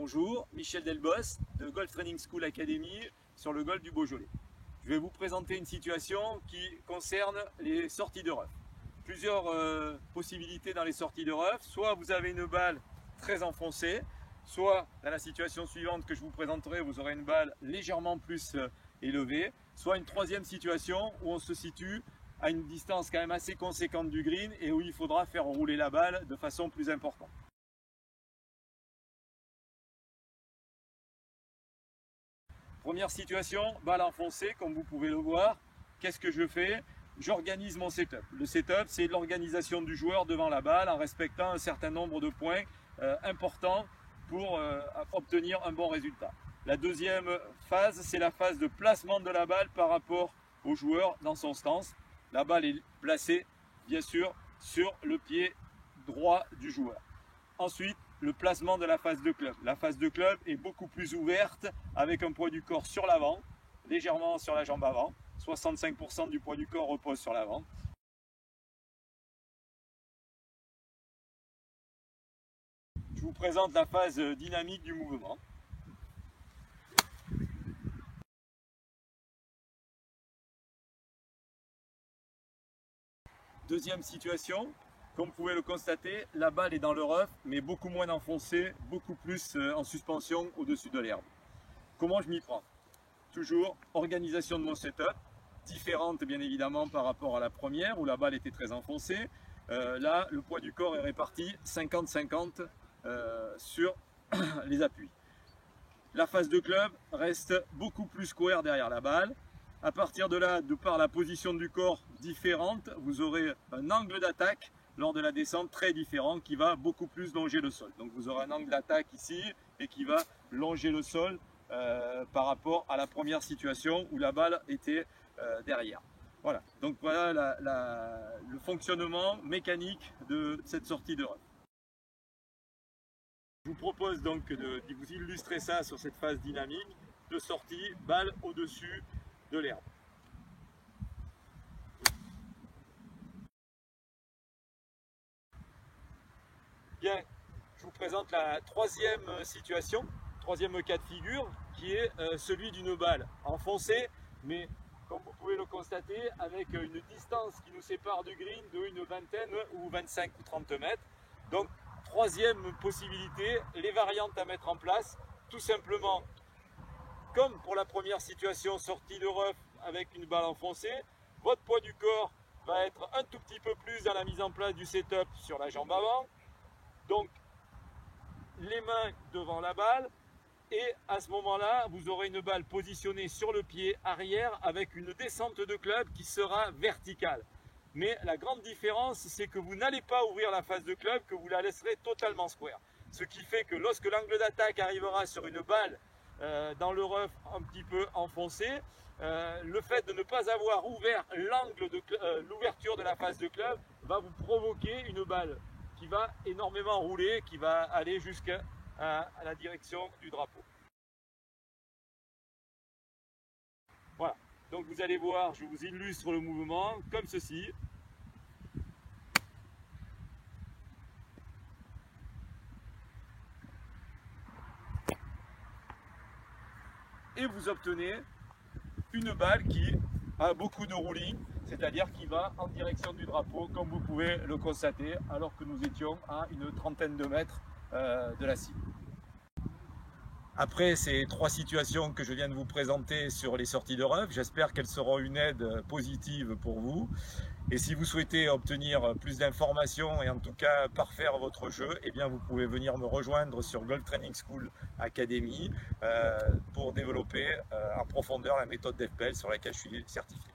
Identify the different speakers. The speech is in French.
Speaker 1: Bonjour, Michel Delbos de Golf Training School Academy sur le golf du Beaujolais. Je vais vous présenter une situation qui concerne les sorties de rough. Plusieurs possibilités dans les sorties de rough. Soit vous avez une balle très enfoncée, soit dans la situation suivante que je vous présenterai, vous aurez une balle légèrement plus élevée, soit une troisième situation où on se situe à une distance quand même assez conséquente du green et où il faudra faire rouler la balle de façon plus importante. Première situation, balle enfoncée, comme vous pouvez le voir. Qu'est-ce que je fais? J'organise mon setup. Le setup, c'est l'organisation du joueur devant la balle en respectant un certain nombre de points importants pour obtenir un bon résultat. La deuxième phase, c'est la phase de placement de la balle par rapport au joueur dans son stance. La balle est placée, bien sûr, sur le pied droit du joueur. Ensuite, le placement de la phase de club. La phase de club est beaucoup plus ouverte avec un poids du corps sur l'avant, légèrement sur la jambe avant. 65% du poids du corps repose sur l'avant. Je vous présente la phase dynamique du mouvement. Deuxième situation. Comme vous pouvez le constater, la balle est dans le rough, mais beaucoup moins enfoncée, beaucoup plus en suspension au-dessus de l'herbe. Comment je m'y prends? Toujours organisation de mon setup, différente bien évidemment par rapport à la première où la balle était très enfoncée. Là, le poids du corps est réparti 50-50 sur les appuis. La phase de club reste beaucoup plus square derrière la balle. À partir de là, de par la position du corps différente, vous aurez un angle d'attaque lors de la descente très différent qui va beaucoup plus longer le sol. Donc vous aurez un angle d'attaque ici et qui va longer le sol par rapport à la première situation où la balle était derrière. Voilà, donc voilà le fonctionnement mécanique de cette sortie de rough. Je vous propose donc de vous illustrer ça sur cette phase dynamique de sortie balle au-dessus de l'herbe. Bien, je vous présente la troisième situation, troisième cas de figure, qui est celui d'une balle enfoncée, mais comme vous pouvez le constater, avec une distance qui nous sépare du green de une vingtaine ou 25 ou 30 mètres. Donc, troisième possibilité, les variantes à mettre en place, tout simplement, comme pour la première situation, sortie de rough avec une balle enfoncée, votre poids du corps va être un tout petit peu plus dans la mise en place du setup sur la jambe avant. Donc, les mains devant la balle et à ce moment-là, vous aurez une balle positionnée sur le pied arrière avec une descente de club qui sera verticale. Mais la grande différence, c'est que vous n'allez pas ouvrir la phase de club, que vous la laisserez totalement square. Ce qui fait que lorsque l'angle d'attaque arrivera sur une balle dans le rough un petit peu enfoncé, le fait de ne pas avoir ouvert l'ouverture de la phase de club va vous provoquer une balle qui va énormément rouler, qui va aller jusqu'à la direction du drapeau. Voilà, donc vous allez voir, je vous illustre le mouvement comme ceci. Et vous obtenez une balle qui a beaucoup de roulis, c'est-à-dire qui va en direction du drapeau, comme vous pouvez le constater, alors que nous étions à une trentaine de mètres de la cible. Après ces trois situations que je viens de vous présenter sur les sorties de rough, j'espère qu'elles seront une aide positive pour vous. Et si vous souhaitez obtenir plus d'informations et en tout cas parfaire votre jeu, eh bien vous pouvez venir me rejoindre sur Golf Training School Academy pour développer en profondeur la méthode d'FPL sur laquelle je suis certifié.